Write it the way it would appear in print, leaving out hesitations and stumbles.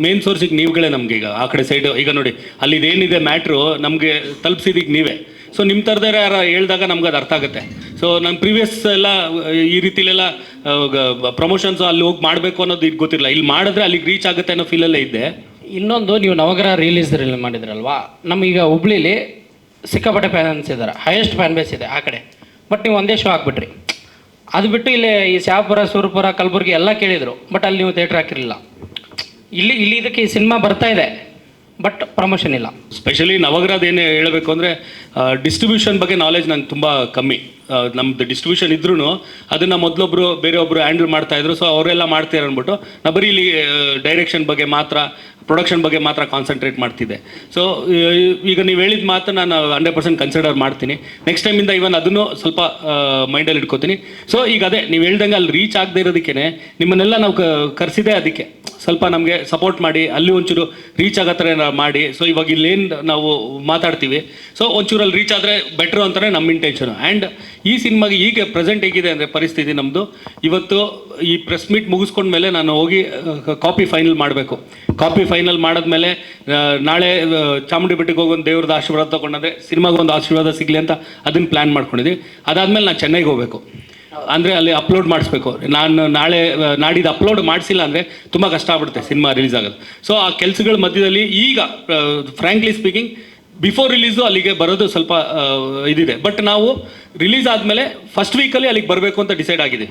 Main ಸೋರ್ಸಿಗೆ ನೀವುಗಳೇ ನಮ್ಗೆ ಈಗ ಆ ಕಡೆ ಸೈಡ್ ಈಗ ನೋಡಿ ಅಲ್ಲಿ ಇದೇನಿದೆ ಮ್ಯಾಟ್ರು ನಮಗೆ ತಲುಪಿಸಿದೀಗ ನೀವೇ. ಸೊ ನಿಮ್ಮ ಥರದಾರೆ ಯಾರು ಹೇಳಿದಾಗ ನಮ್ಗೆ ಅದು ಅರ್ಥ ಆಗುತ್ತೆ. ಸೊ ನಮ್ಮ ಪ್ರೀವಿಯಸ್ ಎಲ್ಲ ಈ ರೀತಿಲೆಲ್ಲ ಪ್ರಮೋಷನ್ಸ್ ಅಲ್ಲಿ ಹೋಗಿ ಮಾಡಬೇಕು ಅನ್ನೋದು ಇದು ಗೊತ್ತಿರಲಿಲ್ಲ. ಇಲ್ಲಿ ಮಾಡಿದ್ರೆ ಅಲ್ಲಿಗೆ ರೀಚ್ ಆಗುತ್ತೆ ಅನ್ನೋ ಫೀಲಲ್ಲೇ ಇದ್ದೆ. ಇನ್ನೊಂದು, ನೀವು ನವಗ್ರಹ ರಿಲೀಸ್ ಮಾಡಿದ್ರಲ್ವಾ, ನಮಗೀಗ ಹುಬ್ಳಿಲಿ ಸಿಕ್ಕಾಪಟ್ಟೆ ಫ್ಯಾನ್ಸ್ ಇದ್ದಾರೆ, ಹೈಯೆಸ್ಟ್ ಫ್ಯಾನ್ ಬೇಸ್ ಇದೆ ಆ ಕಡೆ. ಬಟ್ ನೀವು ಒಂದೇ ಶೋ ಹಾಕ್ಬಿಟ್ರಿ. ಅದು ಬಿಟ್ಟು ಇಲ್ಲಿ ಈ ಶಾಪುರ, ಸೂರಪುರ, ಕಲಬುರಗಿ ಎಲ್ಲ ಕೇಳಿದರು, ಬಟ್ ಅಲ್ಲಿ ನೀವು ಥಿಯೇಟ್ರ್ ಹಾಕಿರಲಿಲ್ಲ. ಇಲ್ಲಿ ಇದಕ್ಕೆ ಈ ಸಿನಿಮಾ ಬರ್ತಾ ಇದೆ, ಬಟ್ ಪ್ರಮೋಷನ್ ಇಲ್ಲ. ಸ್ಪೆಷಲಿ ನವಗ್ರಹದ ಏನು ಹೇಳಬೇಕು ಅಂದರೆ ಡಿಸ್ಟ್ರಿಬ್ಯೂಷನ್ ಬಗ್ಗೆ ನಾಲೆಜ್ ನಂಗೆ ತುಂಬ ಕಮ್ಮಿ. ನಮ್ಮದು ಡಿಸ್ಟ್ರಿಬ್ಯೂಷನ್ ಇದ್ರೂ ಅದನ್ನು ಮೊದಲೊಬ್ಬರು ಬೇರೆಯೊಬ್ಬರು ಹ್ಯಾಂಡಲ್ ಮಾಡ್ತಾಯಿದ್ರು. ಸೊ ಅವರೆಲ್ಲ ಮಾಡ್ತಾರೆ ಅಂದ್ಬಿಟ್ಟು ನಾ ಬರೀ ಇಲ್ಲಿ ಡೈರೆಕ್ಷನ್ ಬಗ್ಗೆ ಮಾತ್ರ, ಪ್ರೊಡಕ್ಷನ್ ಬಗ್ಗೆ ಮಾತ್ರ ಕಾನ್ಸಂಟ್ರೇಟ್ ಮಾಡ್ತಿದ್ದೆ. ಸೊ ಈಗ ನೀವು ಹೇಳಿದ ಮಾತು ನಾನು 100% ಕನ್ಸಿಡರ್ ಮಾಡ್ತೀನಿ. ನೆಕ್ಸ್ಟ್ ಟೈಮಿಂದ ಇವನ್ ಅದನ್ನು ಸ್ವಲ್ಪ ಮೈಂಡಲ್ಲಿ ಇಟ್ಕೋತೀನಿ. ಸೊ ಈಗ ಅದೇ ನೀವು ಹೇಳ್ದಂಗೆ ಅಲ್ಲಿ ರೀಚ್ ಆಗದೆ ಇರೋದಕ್ಕೆ ನಿಮ್ಮನ್ನೆಲ್ಲ ನಾವು ಕರೆಸಿದೆ. ಅದಕ್ಕೆ ಸ್ವಲ್ಪ ನಮಗೆ ಸಪೋರ್ಟ್ ಮಾಡಿ ಅಲ್ಲಿ ಒಂಚೂರು ರೀಚ್ ಆಗೋ ಥರ ಮಾಡಿ. ಸೊ ಇವಾಗ ಇಲ್ಲೇನು ನಾವು ಮಾತಾಡ್ತೀವಿ, ಸೊ ಒಂಚೂರು ಅಲ್ಲಿ ರೀಚ್ ಆದರೆ ಬೆಟ್ರು ಅಂತಲೇ ನಮ್ಮ ಇಂಟೆನ್ಷನು. ಆ್ಯಂಡ್ ಈ ಸಿನಿಮಾಗೆ ಈಗ ಪ್ರೆಸೆಂಟ್ ಹೇಗಿದೆ ಅಂದರೆ ಪರಿಸ್ಥಿತಿ ನಮ್ಮದು, ಇವತ್ತು ಈ ಪ್ರೆಸ್ ಮೀಟ್ ಮುಗಿಸ್ಕೊಂಡ್ಮೇಲೆ ನಾನು ಹೋಗಿ ಕಾಪಿ ಫೈನಲ್ ಮಾಡಬೇಕು. ಕಾಪಿ ಫೈನಲ್ ಮಾಡಿದ್ಮೇಲೆ ನಾಳೆ ಚಾಮುಂಡಿ ಬೆಟ್ಟಕ್ಕೆ ಹೋಗಿ ಒಂದು ದೇವ್ರದ್ದು ಆಶೀರ್ವಾದ ತೊಗೊಂಡ್ರೆ ಸಿನಿಮಾಗೆ ಒಂದು ಆಶೀರ್ವಾದ ಸಿಗಲಿ ಅಂತ ಅದನ್ನು ಪ್ಲ್ಯಾನ್ ಮಾಡ್ಕೊಂಡಿದ್ದೀವಿ. ಅದಾದಮೇಲೆ ನಾನು ಚೆನ್ನೈಗೆ ಹೋಗಬೇಕು. ಅಂದರೆ ಅಲ್ಲಿ ಅಪ್ಲೋಡ್ ಮಾಡಿಸ್ಬೇಕು. ನಾನು ನಾಡಿದ್ದು ಅಪ್ಲೋಡ್ ಮಾಡಿಸಿಲ್ಲ ಅಂದರೆ ತುಂಬ ಕಷ್ಟ ಆಗ್ಬಿಡುತ್ತೆ ಸಿನಿಮಾ ರಿಲೀಸ್ ಆಗೋದು. ಸೊ ಆ ಕೆಲಸಗಳ ಮಧ್ಯದಲ್ಲಿ ಈಗ ಫ್ರ್ಯಾಂಕ್ಲಿ ಸ್ಪೀಕಿಂಗ್ ಬಿಫೋರ್ ರಿಲೀಸು ಅಲ್ಲಿಗೆ ಬರೋದು ಸ್ವಲ್ಪ ಇದಿದೆ. ಬಟ್ ನಾವು ರಿಲೀಸ್ ಆದಮೇಲೆ ಫಸ್ಟ್ ವೀಕಲ್ಲಿ ಅಲ್ಲಿಗೆ ಬರಬೇಕು ಅಂತ ಡಿಸೈಡ್ ಆಗಿದೆ.